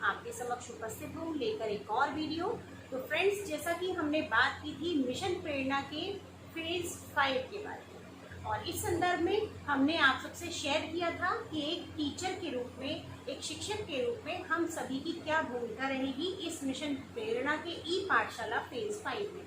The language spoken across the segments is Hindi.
आपके समक्ष उपस्थित हूँ लेकर एक और वीडियो। तो फ्रेंड्स, जैसा कि हमने बात की थी मिशन प्रेरणा के फेज 5 के बारे में, और इस संदर्भ में हमने आप सबसे शेयर किया था कि एक टीचर के रूप में, एक शिक्षक के रूप में हम सभी की क्या भूमिका रहेगी इस मिशन प्रेरणा के ई पाठशाला फेज 5 में।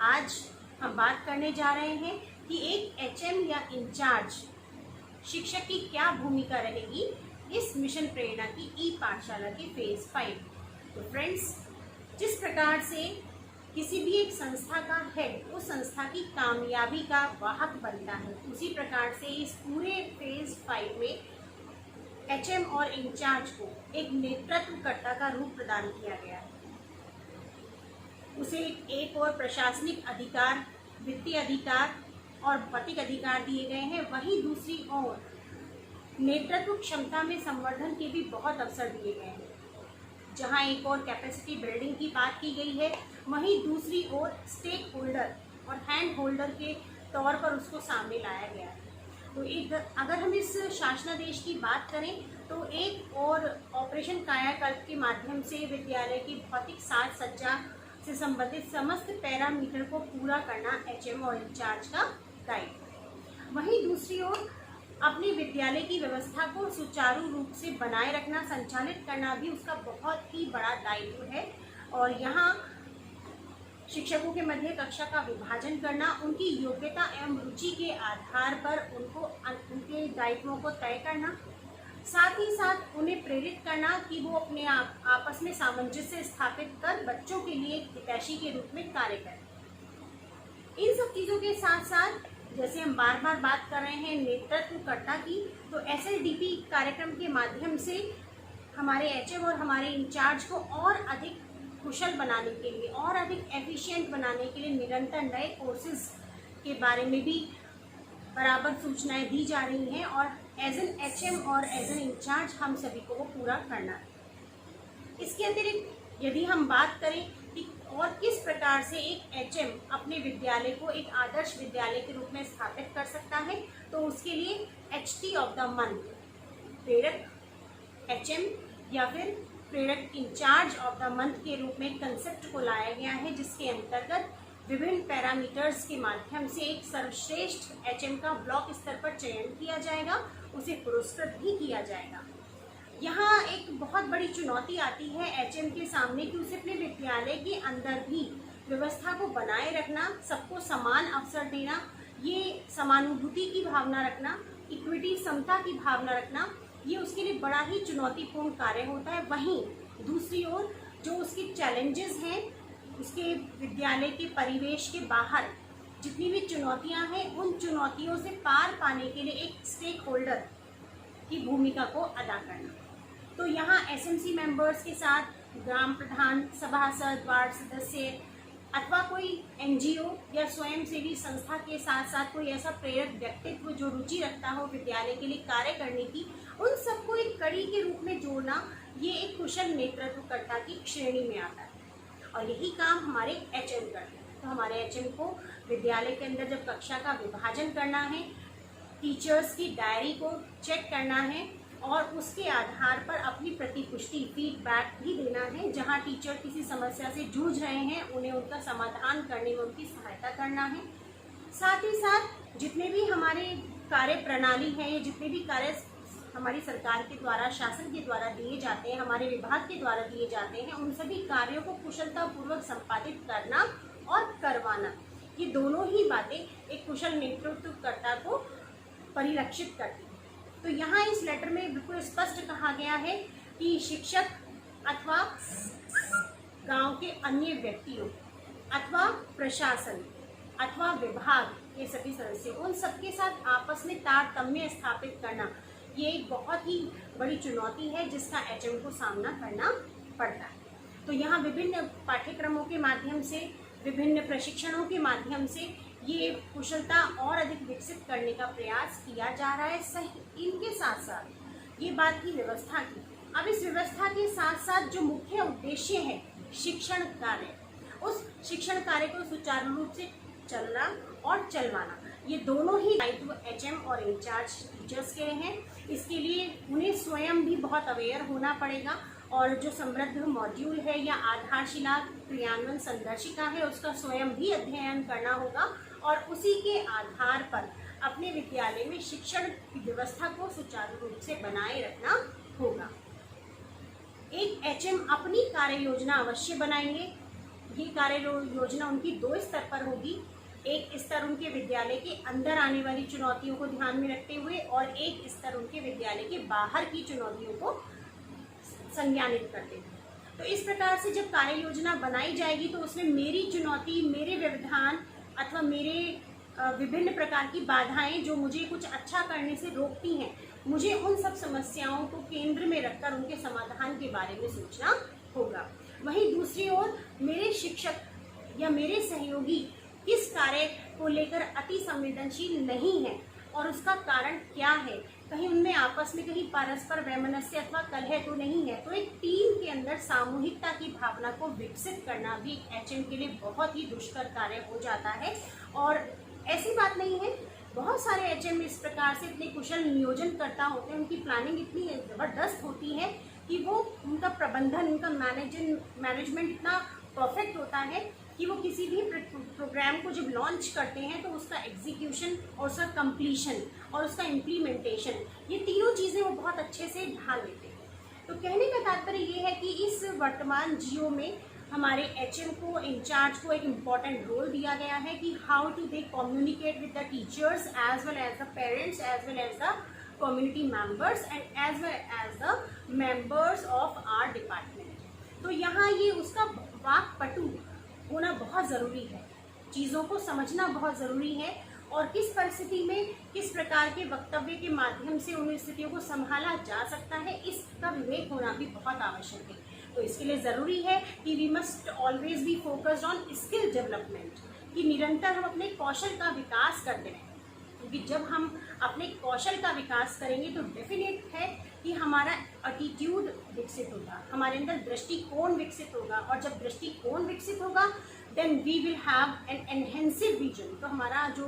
आज हम बात करने जा रहे हैं कि एक एचएम या इंचार्ज शिक्षक की क्या भूमिका रहेगी इस मिशन प्रेरणा की ई पाठशाला के फेज 5। तो फ्रेंड्स, जिस प्रकार से किसी भी एक संस्था का हेड उस संस्था की कामयाबी का वाहक बनता है, उसी प्रकार से इस पूरे फेज 5 में एचएम और इंचार्ज को एक नेतृत्वकर्ता का रूप प्रदान किया गया है। उसे एक और प्रशासनिक अधिकार, वित्तीय अधिकार और भौतिक अधिकार दिए गए हैं, वहीं दूसरी ओर नेतृत्व क्षमता में संवर्धन के भी बहुत अवसर दिए गए हैं। जहां एक और कैपेसिटी बिल्डिंग की बात की गई है, वहीं दूसरी ओर स्टेक होल्डर और हैंड होल्डर के तौर पर उसको सामने लाया गया है। तो एक अगर हम इस शासनादेश की बात करें तो एक और ऑपरेशन कायाकल्प के माध्यम से विद्यालय की भौतिक साज सज्जा से संबंधित समस्त पैरामीटर को पूरा करना एचएम और इंचार्ज का दायित्व। वहीं दूसरी ओर अपने विद्यालय की व्यवस्था को सुचारू रूप से बनाए रखना, संचालित करना भी उसका बहुत ही बड़ा दायित्व है। और यहाँ शिक्षकों के मध्य कक्षा का विभाजन करना, उनकी योग्यता एवं रुचि के आधार पर उनके दायित्वों को तय करना, साथ ही साथ उन्हें प्रेरित करना कि वो अपने आपस में सामंजस्य स्थापित कर बच्चों के लिए एक हितैषी के रूप में कार्य करें। इन सब चीज़ों के साथ साथ जैसे हम बार बार बात कर रहे हैं नेतृत्वकर्ता की, तो एसएलडीपी कार्यक्रम के माध्यम से हमारे एचएम और हमारे इंचार्ज को और अधिक कुशल बनाने के लिए, और अधिक एफिशिएंट बनाने के लिए निरंतर नए कोर्सेज के बारे में भी बराबर सूचनाएं दी जा रही हैं, और एज एन एचएम और एज एन इंचार्ज हम सभी को वो पूरा करना है। इसके अतिरिक्त यदि हम बात करें कि और किस प्रकार से एक एचएम अपने विद्यालय को एक आदर्श विद्यालय के रूप में स्थापित कर सकता है, तो उसके लिए एचटी ऑफ द मंथ, प्रेरक एचएम या फिर प्रेरक इंचार्ज ऑफ द मंथ के रूप में कंसेप्ट को लाया गया है, जिसके अंतर्गत विभिन्न पैरामीटर्स के माध्यम से एक सर्वश्रेष्ठ एचएम का ब्लॉक स्तर पर चयन किया जाएगा, उसे पुरस्कृत भी किया जाएगा। यहाँ एक बहुत बड़ी चुनौती आती है एचएम के सामने कि उसे अपने विद्यालय के अंदर भी व्यवस्था को बनाए रखना, सबको समान अवसर देना, ये समानुभूति की भावना रखना, इक्विटी समता की भावना रखना, ये उसके लिए बड़ा ही चुनौतीपूर्ण कार्य होता है। वहीं दूसरी ओर जो उसके चैलेंजेस हैं, उसके विद्यालय के परिवेश के बाहर जितनी भी चुनौतियाँ हैं, उन चुनौतियों से पार पाने के लिए एक स्टेक होल्डर की भूमिका को अदा करना। तो यहाँ एसएमसी मेंबर्स के साथ ग्राम प्रधान, सभासद, वार्ड सदस्य अथवा कोई एनजीओ या स्वयंसेवी संस्था के साथ साथ कोई ऐसा प्रेरक व्यक्तित्व जो रुचि रखता हो विद्यालय के लिए कार्य करने की, उन सबको एक कड़ी के रूप में जोड़ना, ये एक कुशल नेतृत्वकर्ता की श्रेणी में आता है। और यही काम हमारे एचएम करते हैं। तो हमारे एचएम को विद्यालय के अंदर जब कक्षा का विभाजन करना है, टीचर्स की डायरी को चेक करना है और उसके आधार पर अपनी प्रतिपुष्टि, फीडबैक भी देना है। जहां टीचर किसी समस्या से जूझ रहे हैं, उन्हें उनका समाधान करने में उनकी सहायता करना है। साथ ही साथ जितने भी हमारे कार्य प्रणाली हैं, या जितने भी कार्य हमारी सरकार के द्वारा, शासन के द्वारा दिए जाते हैं, हमारे विभाग के द्वारा दिए जाते हैं, उन सभी कार्यों को कुशलतापूर्वक संपादित करना और करवाना, ये दोनों ही बातें एक कुशल नेतृत्वकर्ता को परिलक्षित करती है। तो यहाँ इस लेटर में बिल्कुल स्पष्ट कहा गया है कि शिक्षक अथवा गांव के अन्य व्यक्तियों अथवा प्रशासन अथवा विभाग के सभी सदस्य, उन सबके साथ आपस में तारतम्य स्थापित करना, ये एक बहुत ही बड़ी चुनौती है जिसका एचएम को सामना करना पड़ता है। तो यहाँ विभिन्न पाठ्यक्रमों के माध्यम से, विभिन्न प्रशिक्षणों के माध्यम से ये कुशलता और अधिक विकसित करने का प्रयास किया जा रहा है। सही, इनके साथ साथ ये बात की व्यवस्था की। अब इस व्यवस्था के साथ साथ जो मुख्य उद्देश्य है शिक्षण कार्य, उस शिक्षण कार्य को सुचारू रूप से चलना और चलवाना, ये दोनों ही दायित्व एचएम और इंचार्ज टीचर्स के हैं। इसके लिए उन्हें स्वयं भी बहुत अवेयर होना पड़ेगा और जो समृद्ध मॉड्यूल है या आधारशिला क्रियान्वयन संदर्शिका है उसका स्वयं भी अध्ययन करना होगा और उसी के आधार पर अपने विद्यालय में शिक्षण की व्यवस्था को सुचारू रूप से बनाए रखना होगा। एक एचएम अपनी कार्य योजना अवश्य बनाएंगे। ये कार्य योजना उनकी 2 स्तर पर होगी। एक स्तर उनके विद्यालय के अंदर आने वाली चुनौतियों को ध्यान में रखते हुए और एक स्तर उनके विद्यालय के बाहर की चुनौतियों को संज्ञानित करते हुए। तो इस प्रकार से जब कार्य योजना बनाई जाएगी तो उसमें मेरी चुनौती, मेरे व्यवधान अथवा मेरे विभिन्न प्रकार की बाधाएं जो मुझे कुछ अच्छा करने से रोकती हैं, मुझे उन सब समस्याओं को केंद्र में रखकर उनके समाधान के बारे में सोचना होगा। वहीं दूसरी ओर मेरे शिक्षक या मेरे सहयोगी किस कार्य को लेकर अति संवेदनशील नहीं है और उसका कारण क्या है, कहीं उनमें आपस में कहीं परस्पर वैमनस्य अथवा कलह तो नहीं है, तो एक टीम के अंदर सामूहिकता की भावना को विकसित करना भी एचएम के लिए बहुत ही दुष्कर कार्य हो जाता है। और ऐसी बात नहीं है, बहुत सारे एचएम इस प्रकार से इतने कुशल नियोजनकर्ता होते हैं, उनकी प्लानिंग इतनी ज़बरदस्त होती है कि वो उनका प्रबंधन, उनका मैनेजमेंट इतना परफेक्ट होता है कि वो किसी भी प्रोग्राम को जब लॉन्च करते हैं तो उसका एग्जीक्यूशन और उसका कंप्लीशन और उसका इम्प्लीमेंटेशन, ये तीनों चीज़ें वो बहुत अच्छे से ढाल लेते हैं। तो कहने का तात्पर्य ये है कि इस वर्तमान जियो में हमारे एचएम को, इंचार्ज को एक इम्पॉर्टेंट रोल दिया गया है कि how to they communicate with the teachers as well as the parents as well as the community members and as well as the members of our department. तो यहाँ ये उसका वाक्पटु होना बहुत ज़रूरी है, चीज़ों को समझना बहुत ज़रूरी है और किस परिस्थिति में किस प्रकार के वक्तव्य के माध्यम से उन स्थितियों को संभाला जा सकता है, इसका विवेक होना भी बहुत आवश्यक है। तो इसके लिए ज़रूरी है कि we must always be focused on skill development, कि निरंतर हम अपने कौशल का विकास करते रहें, क्योंकि जब हम अपने कौशल का विकास करेंगे तो डेफिनेट है कि हमारा एटीट्यूड विकसित होगा, हमारे अंदर दृष्टिकोण विकसित होगा और जब दृष्टिकोण विकसित होगा then we will have an enhancive vision. तो हमारा जो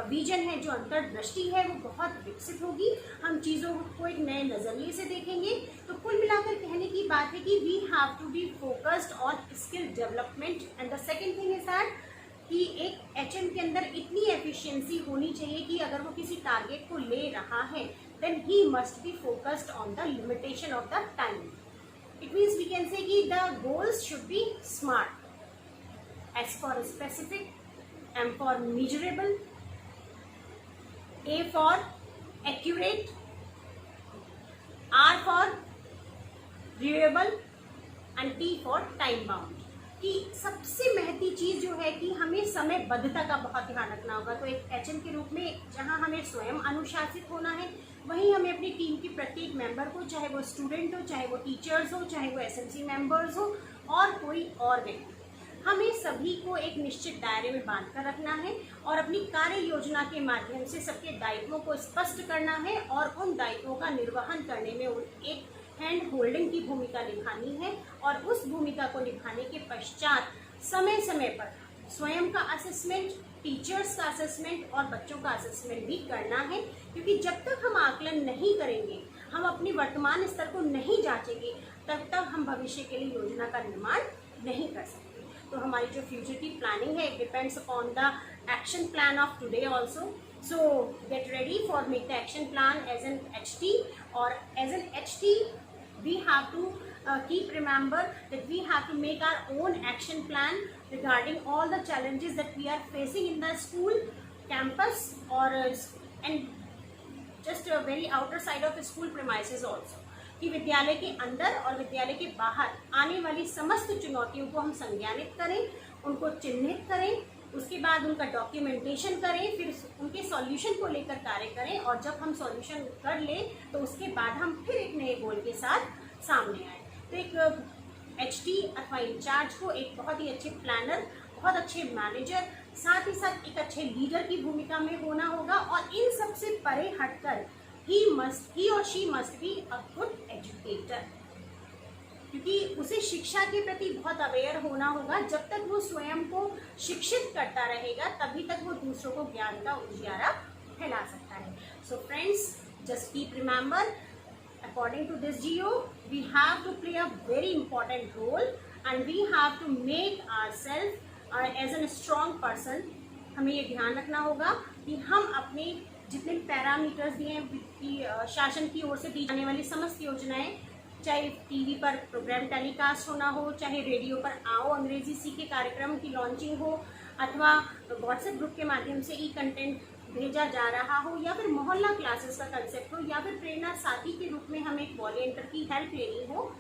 विजन है, जो अंतर्दृष्टि है, वो बहुत विकसित होगी, हम चीज़ों को एक नए नज़रिए से देखेंगे। तो कुल मिलाकर कहने की बात है कि we have to be focused on skill development and the second thing is that कि एक एचएम के अंदर इतनी एफिशिएंसी होनी चाहिए कि अगर वो किसी टारगेट को ले रहा है then he must be focused on the limitation of the time. It means we can say कि the goals should be SMART, S for specific, M for measurable, A for accurate, R for reliable and T for time bound. कि सबसे महती चीज़ जो है कि हमें समयबद्धता का बहुत ध्यान रखना होगा। तो एक एचएम के रूप में जहां हमें स्वयं अनुशासित होना है, वहीं हमें अपनी टीम के प्रत्येक मेंबर को, चाहे वो स्टूडेंट हो, चाहे वो टीचर्स हो, चाहे वो एसएमसी मेंबर्स हो और कोई और व्यक्ति, हमें सभी को एक निश्चित दायरे में बांध कर रखना है और अपनी कार्य योजना के माध्यम से सबके दायित्वों को स्पष्ट करना है और उन दायित्वों का निर्वहन करने में एक हैंड होल्डिंग की भूमिका निभानी है और उस भूमिका को निभाने के पश्चात समय समय पर स्वयं का असेसमेंट, टीचर्स का असेसमेंट और बच्चों का असेसमेंट भी करना है। क्योंकि जब तक हम आकलन नहीं करेंगे, हम अपने वर्तमान स्तर को नहीं जांचेंगे, तब तक हम भविष्य के लिए योजना का निर्माण नहीं कर सकते। तो हमारी जो फ्यूचर की प्लानिंग है, it depends upon the action plan of today also. So get ready for make the action plan as an HT, or as an HT we have to keep remember that we have to make our own action plan regarding all the challenges that we are facing in the school campus or and just a very outer side of the school premises also, कि विद्यालय के अंदर और विद्यालय के बाहर आने वाली समस्त चुनौतियों को हम संज्ञानित करें, उनको चिन्हित करें, उसके बाद उनका डॉक्यूमेंटेशन करें, फिर उनके सॉल्यूशन को लेकर कार्य करें और जब हम सॉल्यूशन कर लें तो उसके बाद हम फिर एक नए गोल के साथ सामने आए। तो एक एचटी अथवा इंचार्ज को एक बहुत ही अच्छे प्लानर, बहुत अच्छे मैनेजर, साथ ही साथ एक अच्छे लीडर की भूमिका में होना होगा और इन सबसे परे हटकर he or she must be a good educator, क्योंकि उसे शिक्षा के प्रति बहुत अवेयर होना होगा। जब तक वो स्वयं को शिक्षित करता रहेगा तभी तक वो दूसरों को ज्ञान का उजियारा फैला सकता है। So friends, just keep remember According to this GO, we have to play a very important role and we have to make ourselves as a strong person. हमें ये ध्यान रखना होगा कि हम अपने जितने पैरामीटर्स दिए हैं शासन की ओर से दी जाने वाली समस्त योजनाएं, चाहे टीवी पर प्रोग्राम टेलीकास्ट होना हो, चाहे रेडियो पर आओ अंग्रेजी सीखे कार्यक्रम की लॉन्चिंग हो, अथवा व्हाट्सएप ग्रुप के माध्यम से ई कंटेंट भेजा जा रहा हो, या फिर मोहल्ला क्लासेस का कंसेप्ट हो, या फिर प्रेरणा साथी के रूप में हमें एक वॉलंटियर की हेल्प लेनी हो,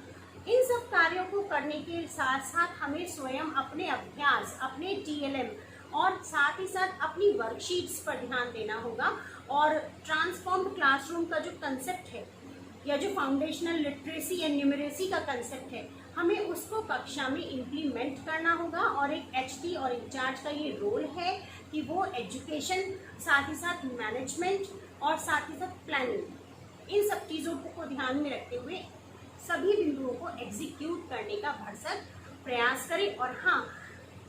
इन सब कार्यों को करने के साथ साथ हमें स्वयं अपने अभ्यास, अपने TLM और साथ ही साथ अपनी वर्कशीट्स पर ध्यान देना होगा। और ट्रांसफॉर्म्ड क्लासरूम का जो कंसेप्ट है या जो फाउंडेशनल लिटरेसी एंड न्यूमरेसी का कंसेप्ट है, हमें उसको कक्षा में इम्प्लीमेंट करना होगा। और एक HT और इंचार्ज का ये रोल है कि वो एजुकेशन, साथ ही साथ मैनेजमेंट और साथ ही साथ प्लानिंग, इन सब चीज़ों को ध्यान में रखते हुए सभी बिंदुओं को एग्जीक्यूट करने का भरसक प्रयास करें। और हाँ,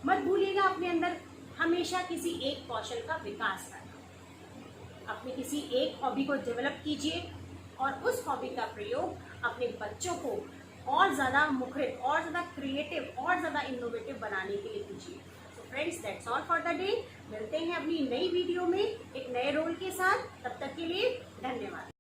मत भूलिएगा अपने अंदर हमेशा किसी एक कौशल का विकास करना। अपने किसी एक हॉबी को डेवलप कीजिए और उस हॉबी का प्रयोग अपने बच्चों को और ज़्यादा मुखरित, और ज़्यादा क्रिएटिव, और ज़्यादा इनोवेटिव बनाने के लिए कीजिए। So friends, that's all for the day. मिलते हैं अपनी नई वीडियो में एक नए रोल के साथ। तब तक के लिए धन्यवाद।